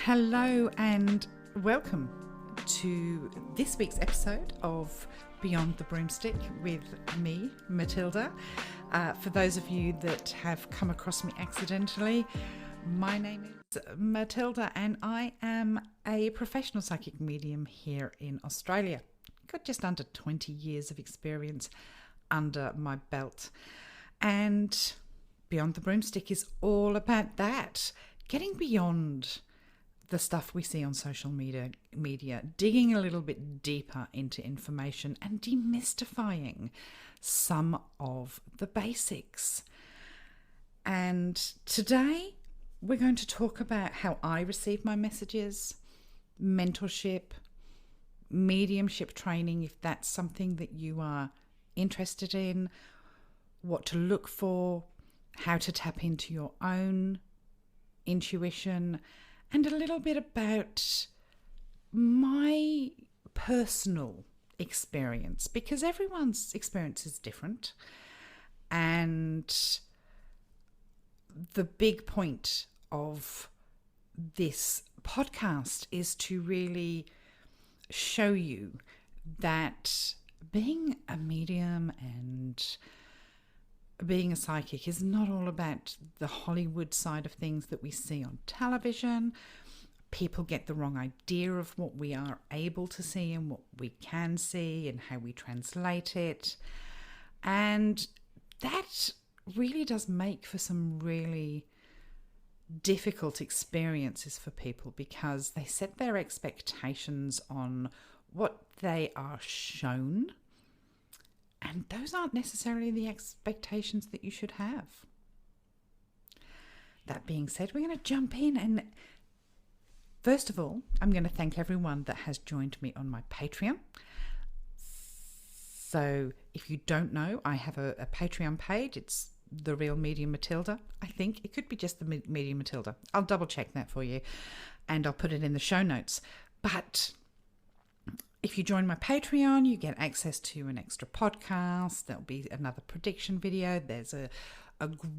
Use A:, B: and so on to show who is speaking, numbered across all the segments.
A: Hello and welcome to this week's episode of Beyond the Broomstick with me, Matilda. For those of you that have come across me accidentally, my name is Matilda and I am a professional psychic medium here in Australia. Got just under 20 years of experience under my belt. And Beyond the Broomstick is all about that, getting beyond the stuff we see on social media, digging a little bit deeper into information and demystifying some of the basics. And today we're going to talk about how I receive my messages, mentorship, mediumship training, if that's something that you are interested in, what to look for, how to tap into your own intuition, and a little bit about my personal experience, because everyone's experience is different. And the big point of this podcast is to really show you that being a medium and being a psychic is not all about the Hollywood side of things that we see on television. People get the wrong idea of what we are able to see and what we can see and how we translate it. And that really does make for some really difficult experiences for people, because they set their expectations on what they are shown. And those aren't necessarily the expectations that you should have. That being said, we're going to jump in, and first of all, I'm going to thank everyone that has joined me on my Patreon. So if you don't know, I have a Patreon page. It's The Real Medium Matilda. I think it could be just The Medium Matilda. I'll double check that for you and I'll put it in the show notes. But if you join my Patreon, you get access to an extra podcast. There'll be another prediction video. There's a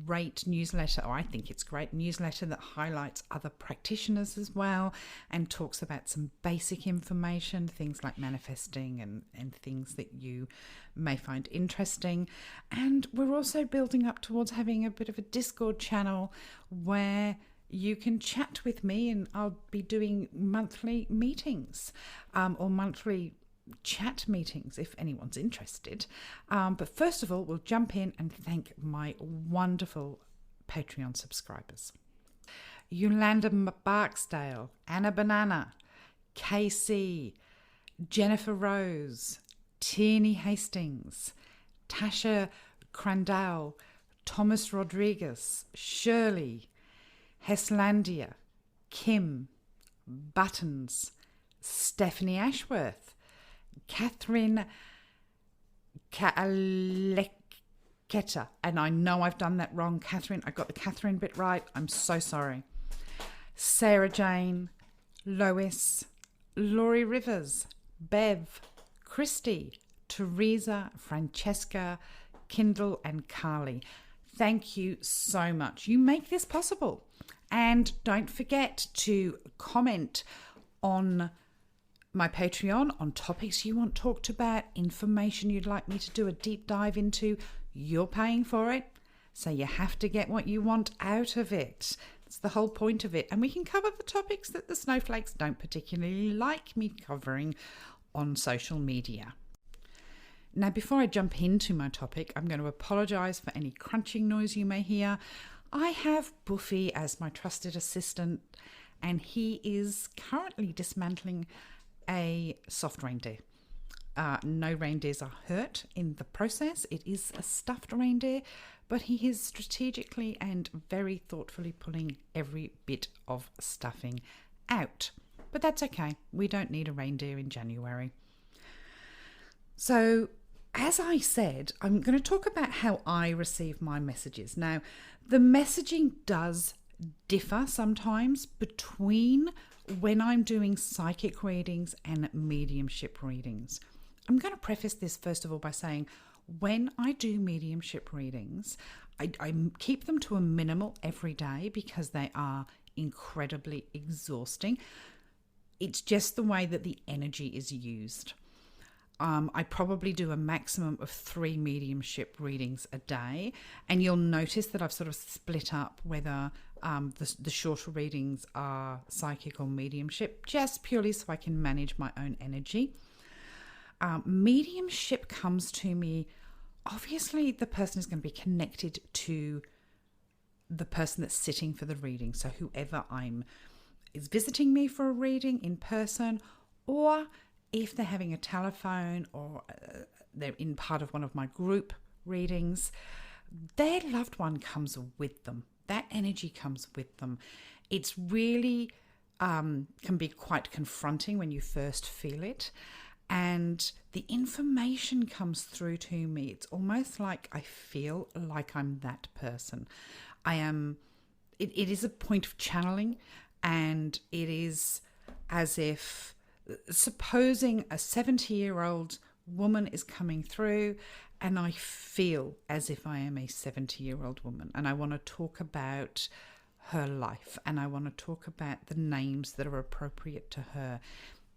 A: great newsletter, or I think it's a great newsletter, that highlights other practitioners as well and talks about some basic information, things like manifesting and things that you may find interesting. And we're also building up towards having a bit of a Discord channel where you can chat with me, and I'll be doing monthly meetings or monthly chat meetings if anyone's interested. But first of all, we'll jump in and thank my wonderful Patreon subscribers. Yolanda Barksdale, Anna Banana, KC, Jennifer Rose, Tierney Hastings, Tasha Crandall, Thomas Rodriguez, Shirley, Heslandia, Kim, Buttons, Stephanie Ashworth, Catherine Kaaleketa, and I know I've done that wrong, Catherine. I got the Catherine bit right. I'm so sorry. Sarah Jane, Lois, Laurie Rivers, Bev, Christy, Teresa, Francesca, Kindle, and Carly. Thank you so much. You make this possible. And don't forget to comment on my Patreon on topics you want talked about, information you'd like me to do a deep dive into. You're paying for it, so you have to get what you want out of it. That's the whole point of it. And we can cover the topics that the snowflakes don't particularly like me covering on social media. Now, before I jump into my topic, I'm going to apologise for any crunching noise you may hear. I have Buffy as my trusted assistant, and he is currently dismantling a soft reindeer. No reindeers are hurt in the process. It is a stuffed reindeer, but he is strategically and very thoughtfully pulling every bit of stuffing out. But that's okay. We don't need a reindeer in January. So, as I said, I'm going to talk about how I receive my messages. Now, the messaging does differ sometimes between when I'm doing psychic readings and mediumship readings. I'm going to preface this first of all by saying when I do mediumship readings, I keep them to a minimal every day because they are incredibly exhausting. It's just the way that the energy is used. I probably do a maximum of 3 mediumship readings a day, and you'll notice that I've sort of split up whether the shorter readings are psychic or mediumship, just purely so I can manage my own energy. Mediumship comes to me, obviously the person is going to be connected to the person that's sitting for the reading. So whoever is visiting me for a reading in person, or if they're having a telephone, or they're in part of one of my group readings, their loved one comes with them. That energy comes with them. It's really can be quite confronting when you first feel it. And the information comes through to me. It's almost like I feel like I'm that person. It is a point of channeling, and it is as if, supposing a 70-year-old woman is coming through, and I feel as if I am a 70-year-old woman, and I want to talk about her life, and I want to talk about the names that are appropriate to her.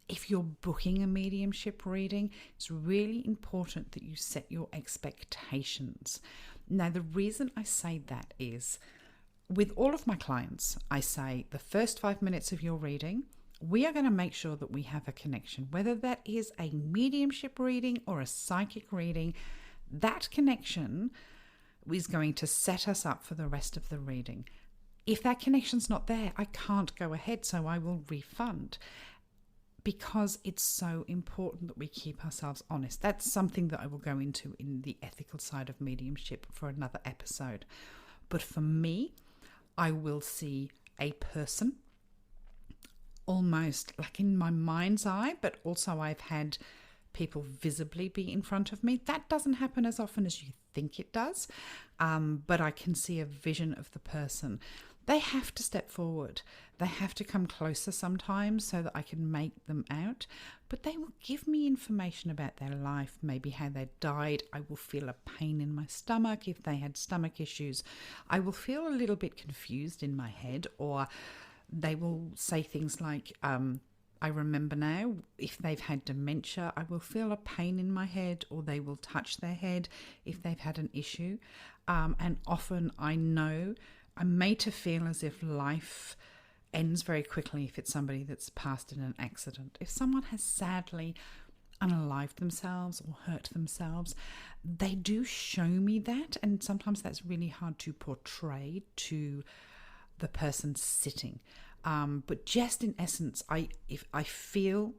A: If you're booking a mediumship reading, it's really important that you set your expectations. Now, the reason I say that is, with all of my clients, I say the first 5 minutes of your reading, we are going to make sure that we have a connection, whether that is a mediumship reading or a psychic reading. That connection is going to set us up for the rest of the reading. If that connection's not there, I can't go ahead, so I will refund, because it's so important that we keep ourselves honest. That's something that I will go into in the ethical side of mediumship for another episode. But for me, I will see a person almost like in my mind's eye, but also I've had people visibly be in front of me. That doesn't happen as often as you think it does, but I can see a vision of the person. They have to step forward. They have to come closer sometimes so that I can make them out, but they will give me information about their life, maybe how they died. I will feel a pain in my stomach if they had stomach issues. I will feel a little bit confused in my head, or they will say things like, I remember now, if they've had dementia, I will feel a pain in my head, or they will touch their head if they've had an issue. And often I know I'm made to feel as if life ends very quickly if it's somebody that's passed in an accident. If someone has sadly unalived themselves or hurt themselves, they do show me that, and sometimes that's really hard to portray to the person sitting. But just in essence, if I feel,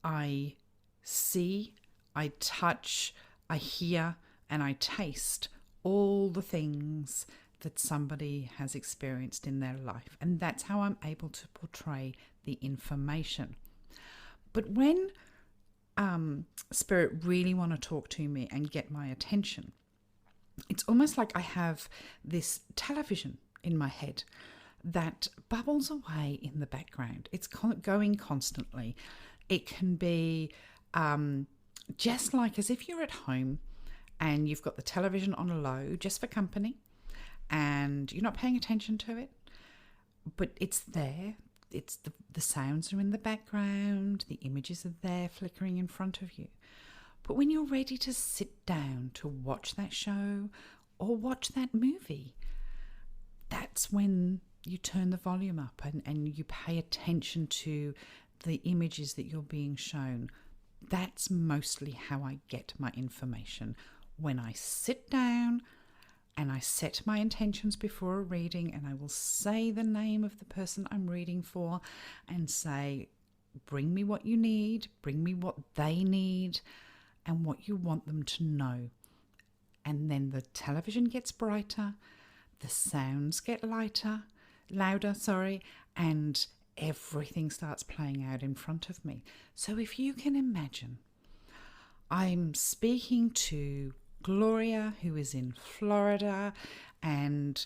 A: I see, I touch, I hear, and I taste all the things that somebody has experienced in their life. And that's how I'm able to portray the information. But when Spirit really want to talk to me and get my attention, it's almost like I have this television in my head that bubbles away in the background. It's going constantly. It can be just like as if you're at home and you've got the television on a low just for company, and you're not paying attention to it, but it's there. It's the sounds are in the background, the images are there flickering in front of you. But when you're ready to sit down to watch that show or watch that movie, that's when you turn the volume up and you pay attention to the images that you're being shown. That's mostly how I get my information. When I sit down and I set my intentions before a reading, and I will say the name of the person I'm reading for and say, bring me what you need, bring me what they need and what you want them to know. And then the television gets brighter, the sounds get louder, and everything starts playing out in front of me. So if you can imagine, I'm speaking to Gloria, who is in Florida, and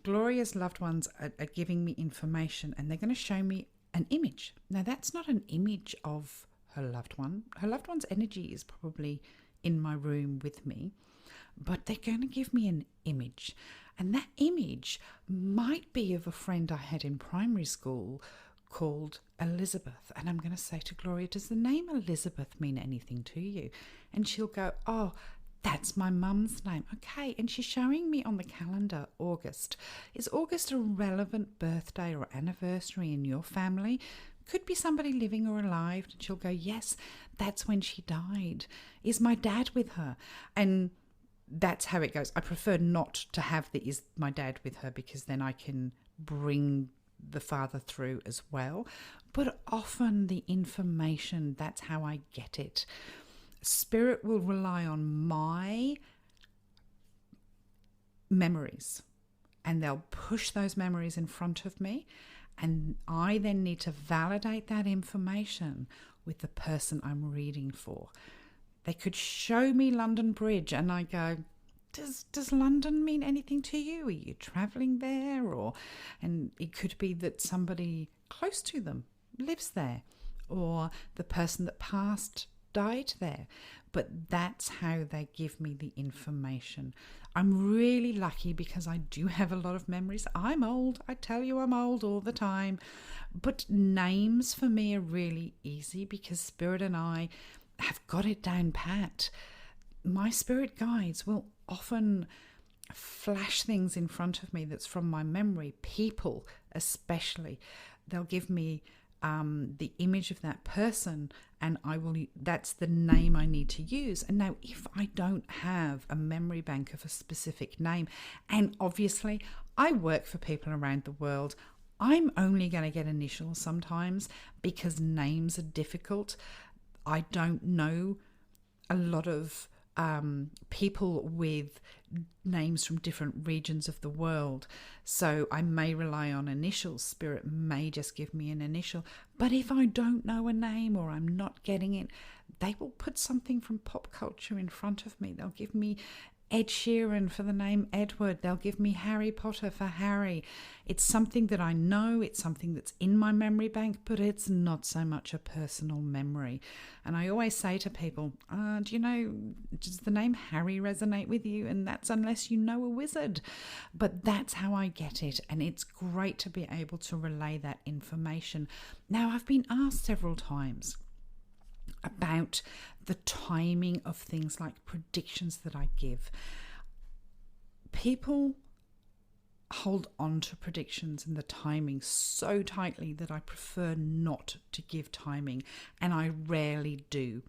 A: Gloria's loved ones are giving me information, and they're going to show me an image. Now, that's not an image of her loved one. Her loved one's energy is probably in my room with me, but they're going to give me an image. And that image might be of a friend I had in primary school called Elizabeth. And I'm going to say to Gloria, does the name Elizabeth mean anything to you? And she'll go, oh, that's my mum's name. Okay. And she's showing me on the calendar August. Is August a relevant birthday or anniversary in your family? Could be somebody living or alive. And she'll go, yes, that's when she died. Is my dad with her? And that's how it goes. I prefer not to have the is my dad with her, because then I can bring the father through as well. But often the information, that's how I get it. Spirit will rely on my memories, and they'll push those memories in front of me, and I then need to validate that information with the person I'm reading for. They could show me London Bridge and I go, does London mean anything to you? Are you travelling there? And it could be that somebody close to them lives there, or the person that passed died there. But that's how they give me the information. I'm really lucky because I do have a lot of memories. I'm old. I tell you, I'm old all the time. But names for me are really easy because Spirit and I have got it down pat. My spirit guides will often flash things in front of me that's from my memory, people especially. They'll give me the image of that person, and that's the name I need to use. And now if I don't have a memory bank of a specific name, and obviously I work for people around the world, I'm only going to get initials sometimes because names are difficult. I don't know a lot of people with names from different regions of the world. So I may rely on initials. Spirit may just give me an initial. But if I don't know a name or I'm not getting it, they will put something from pop culture in front of me. They'll give me Ed Sheeran for the name Edward. They'll give me Harry Potter for Harry. It's something that I know. It's something that's in my memory bank, but it's not so much a personal memory. And I always say to people, does the name Harry resonate with you? And that's unless you know a wizard. But that's how I get it. And it's great to be able to relay that information. Now, I've been asked several times about the timing of things like predictions that I give. People hold on to predictions and the timing so tightly that I prefer not to give timing, and I rarely do.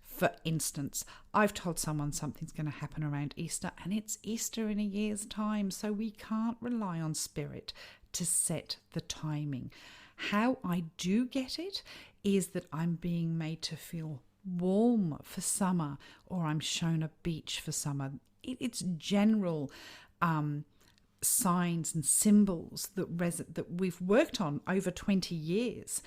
A: For instance, I've told someone something's going to happen around Easter, and it's Easter in a year's time, so we can't rely on Spirit to set the timing. How I do get it is that I'm being made to feel warm for summer, or I'm shown a beach for summer. It's general signs and symbols that we've worked on over 20 years,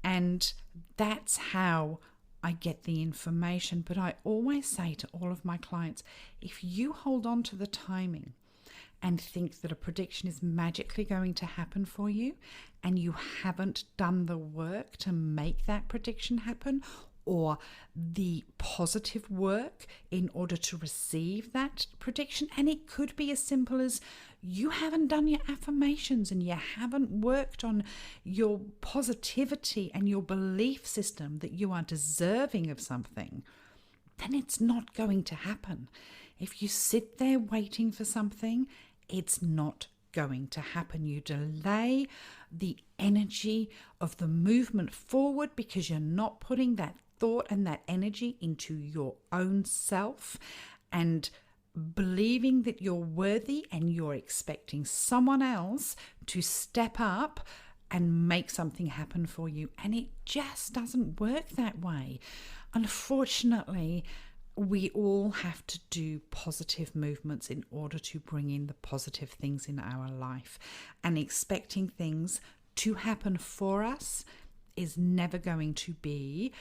A: and that's how I get the information. But I always say to all of my clients, if you hold on to the timing and think that a prediction is magically going to happen for you, and you haven't done the work to make that prediction happen, or the positive work in order to receive that prediction, and it could be as simple as you haven't done your affirmations and you haven't worked on your positivity and your belief system that you are deserving of something, then it's not going to happen. If you sit there waiting for something, it's not going to happen. You delay the energy of the movement forward because you're not putting that thought and that energy into your own self and believing that you're worthy, and you're expecting someone else to step up and make something happen for you. And it just doesn't work that way. Unfortunately, we all have to do positive movements in order to bring in the positive things in our life. And expecting things to happen for us is never going to be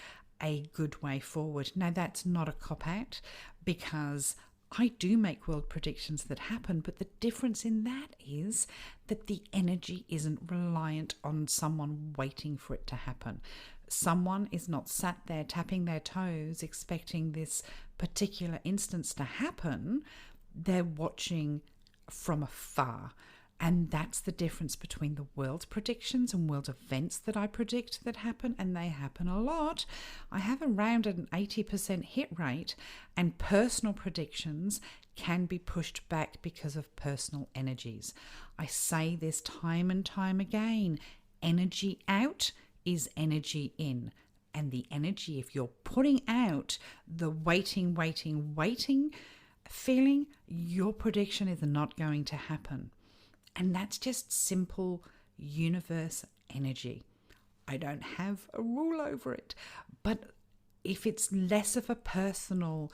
A: a good way forward. Now, that's not a cop-out, because I do make world predictions that happen, but the difference in that is that the energy isn't reliant on someone waiting for it to happen. Someone is not sat there tapping their toes expecting this particular instance to happen. They're watching from afar. And that's the difference between the world predictions and world events that I predict that happen, and they happen a lot. I have around an 80% hit rate, and personal predictions can be pushed back because of personal energies. I say this time and time again. Energy out is energy in. And the energy, if you're putting out the waiting feeling, your prediction is not going to happen. And that's just simple universe energy. I don't have a rule over it. But if it's less of a personal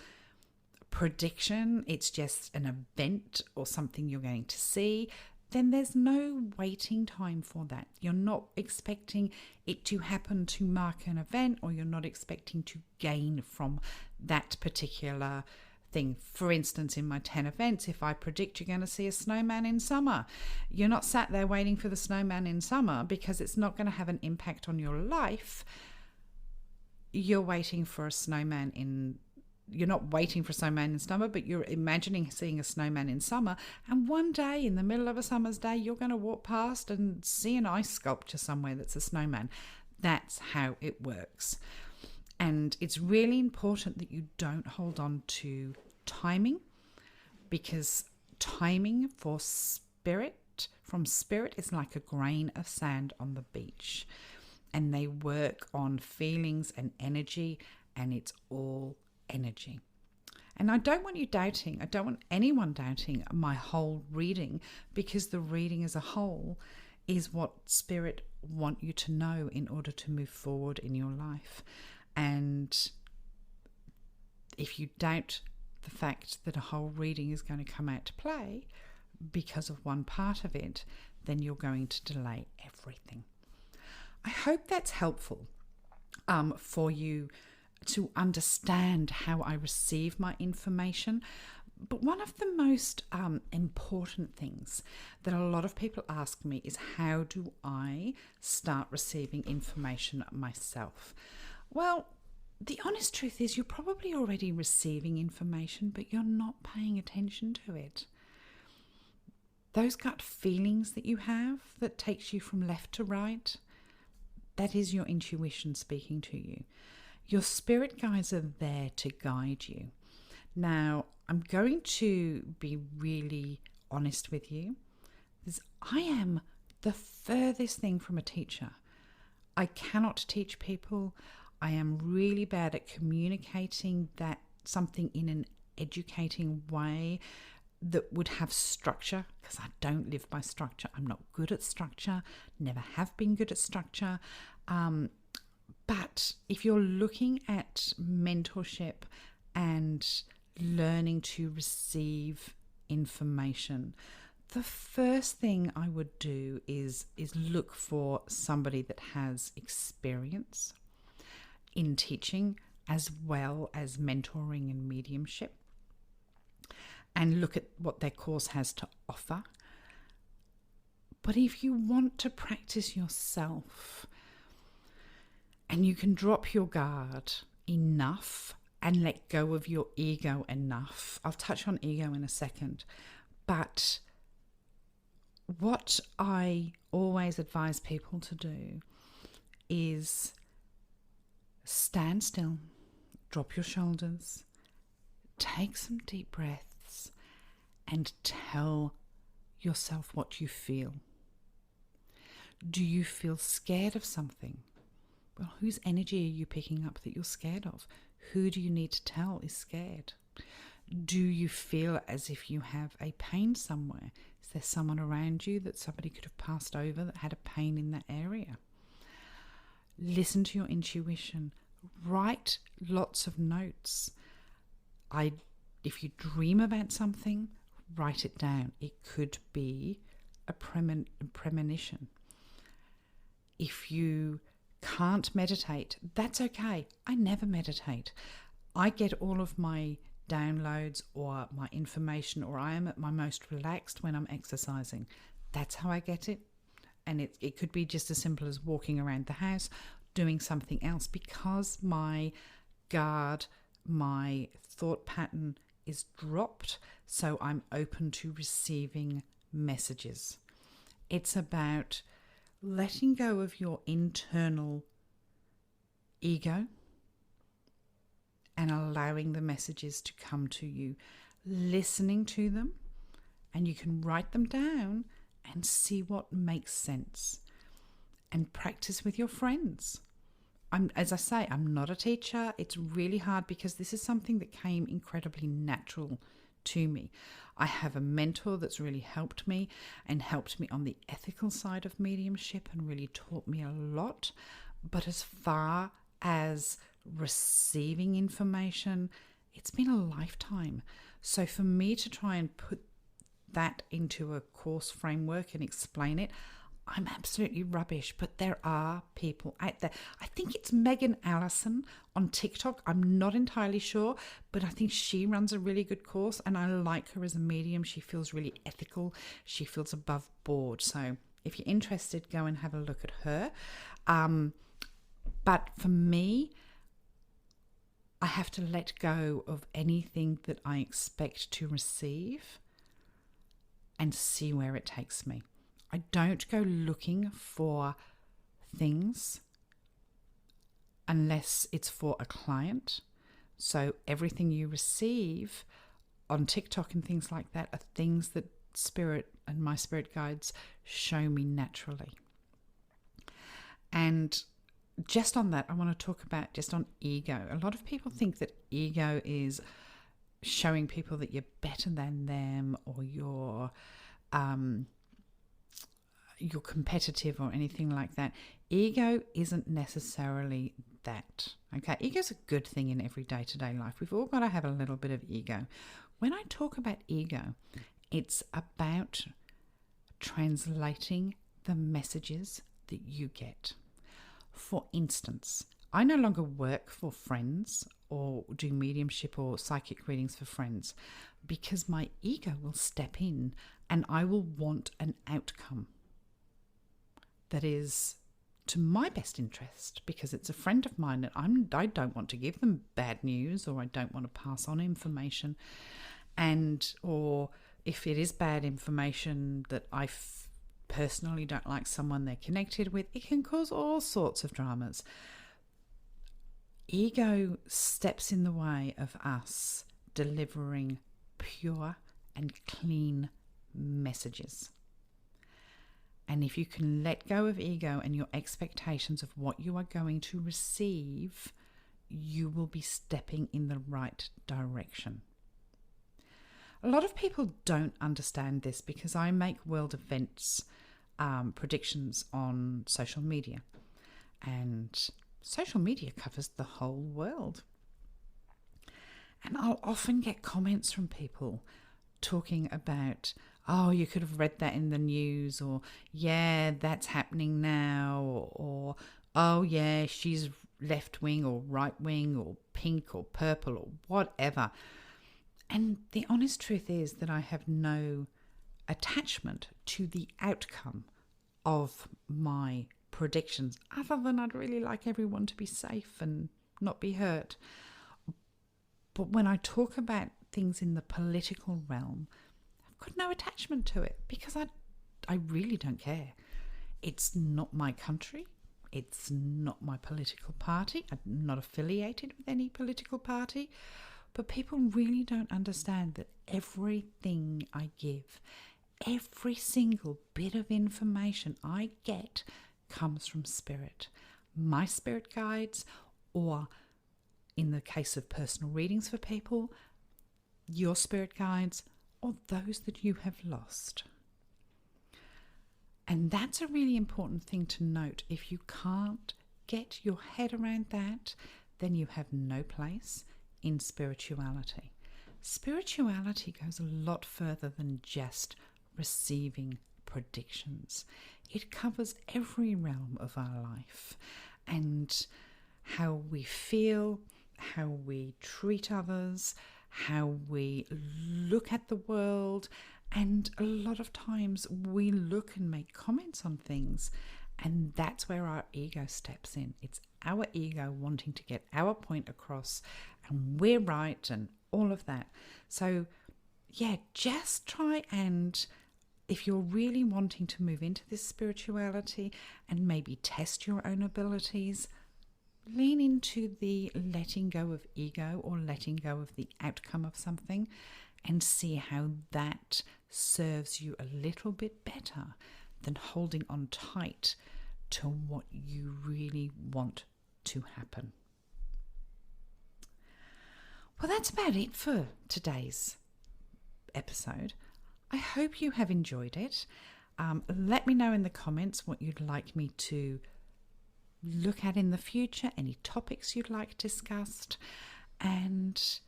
A: prediction, it's just an event or something you're going to see, then there's no waiting time for that. You're not expecting it to happen to mark an event, or you're not expecting to gain from that particular thing. For instance, in my 10 events, if I predict you're going to see a snowman in summer, you're not sat there waiting for the snowman in summer, because it's not going to have an impact on your life. You're waiting for a snowman in You're not waiting for a snowman in summer, but you're imagining seeing a snowman in summer. And one day, in the middle of a summer's day, you're going to walk past and see an ice sculpture somewhere that's a snowman. That's how it works. And it's really important that you don't hold on to timing, because timing from spirit is like a grain of sand on the beach. And they work on feelings and energy, and it's all energy. And I don't want you doubting, I don't want anyone doubting my whole reading, because the reading as a whole is what spirit want you to know in order to move forward in your life. And if you doubt the fact that a whole reading is going to come out to play because of one part of it, then you're going to delay everything. I hope that's helpful for you to understand how I receive my information. But one of the most important things that a lot of people ask me is, how do I start receiving information myself? Well, the honest truth is, you're probably already receiving information, but you're not paying attention to it. Those gut feelings that you have that takes you from left to right, that is your intuition speaking to you. Your spirit guides are there to guide you. Now, I'm going to be really honest with you, because I am the furthest thing from a teacher. I cannot teach people. I am really bad at communicating that something in an educating way that would have structure, because I don't live by structure. I'm not good at structure, never have been good at structure. But if you're looking at mentorship and learning to receive information, the first thing I would do is look for somebody that has experience in teaching as well as mentoring and mediumship, and look at what their course has to offer. But if you want to practice yourself, and you can drop your guard enough and let go of your ego enough. I'll touch on ego in a second. But what I always advise people to do is stand still, drop your shoulders, take some deep breaths, and tell yourself what you feel. Do you feel scared of something? Well, whose energy are you picking up that you're scared of? Who do you need to tell is scared? Do you feel as if you have a pain somewhere? Is there someone around you that somebody could have passed over that had a pain in that area? Listen to your intuition. Write lots of notes. If you dream about something, write it down. It could be a premonition. If you can't meditate, that's okay. I never meditate. I get all of my downloads or my information, or I am at my most relaxed when I'm exercising. That's how I get it. And it could be just as simple as walking around the house, doing something else, because my guard, my thought pattern is dropped, so I'm open to receiving messages. It's about letting go of your internal ego and allowing the messages to come to you, listening to them, and you can write them down and see what makes sense and practice with your friends. As I say, I'm not a teacher. It's really hard because this is something that came incredibly natural to me. I have a mentor that's really helped me and helped me on the ethical side of mediumship and really taught me a lot. But as far as receiving information, it's been a lifetime. So for me to try and put that into a course framework and explain it, I'm absolutely rubbish, but there are people out there. I think it's Megan Allison on TikTok. I'm not entirely sure, but I think she runs a really good course and I like her as a medium. She feels really ethical. She feels above board. So if you're interested, go and have a look at her. But for me, I have to let go of anything that I expect to receive and see where it takes me. I don't go looking for things unless it's for a client. So everything you receive on TikTok and things like that are things that Spirit and my spirit guides show me naturally. And just on that, I want to talk about just on ego. A lot of people think that ego is showing people that you're better than them or you're competitive or anything like that. Ego isn't necessarily that. Okay, ego's a good thing in every day-to-day life. We've all got to have a little bit of ego. When I talk about ego, it's about translating the messages that you get. For instance, I no longer work for friends or do mediumship or psychic readings for friends because my ego will step in and I will want an outcome that is to my best interest because it's a friend of mine and I don't want to give them bad news or I don't want to pass on information. Or if it is bad information that I personally don't like someone they're connected with, it can cause all sorts of dramas. Ego steps in the way of us delivering pure and clean messages. And if you can let go of ego and your expectations of what you are going to receive, you will be stepping in the right direction. A lot of people don't understand this because I make world events predictions on social media. And social media covers the whole world. And I'll often get comments from people talking about, oh, you could have read that in the news, or yeah, that's happening now, or oh yeah, she's left wing or right wing or pink or purple or whatever. And the honest truth is that I have no attachment to the outcome of my predictions, other than I'd really like everyone to be safe and not be hurt. But when I talk about things in the political realm, I've got no attachment to it because I really don't care. It's not my country. It's not my political party. I'm not affiliated with any political party. But people really don't understand that everything I give, every single bit of information I get comes from spirit. My spirit guides, or in the case of personal readings for people, your spirit guides, or those that you have lost. And that's a really important thing to note. If you can't get your head around that, then you have no place in spirituality. Spirituality goes a lot further than just receiving predictions. It covers every realm of our life and how we feel, how we treat others, how we look at the world, and a lot of times we look and make comments on things, and that's where our ego steps in. It's our ego wanting to get our point across, and we're right and all of that. So, yeah, just try and, if you're really wanting to move into this spirituality and maybe test your own abilities, lean into the letting go of ego or letting go of the outcome of something and see how that serves you a little bit better than holding on tight to what you really want to happen. Well, that's about it for today's episode. I hope you have enjoyed it. Let me know in the comments what you'd like me to look at in the future, any topics you'd like discussed, and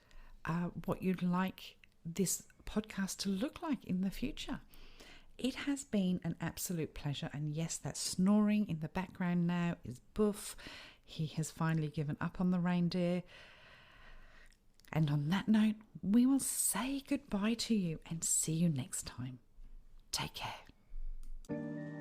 A: what you'd like this podcast to look like in the future. It has been an absolute pleasure, and yes, that snoring in the background now is Boof. He has finally given up on the reindeer. And on that note, we will say goodbye to you and see you next time. Take care.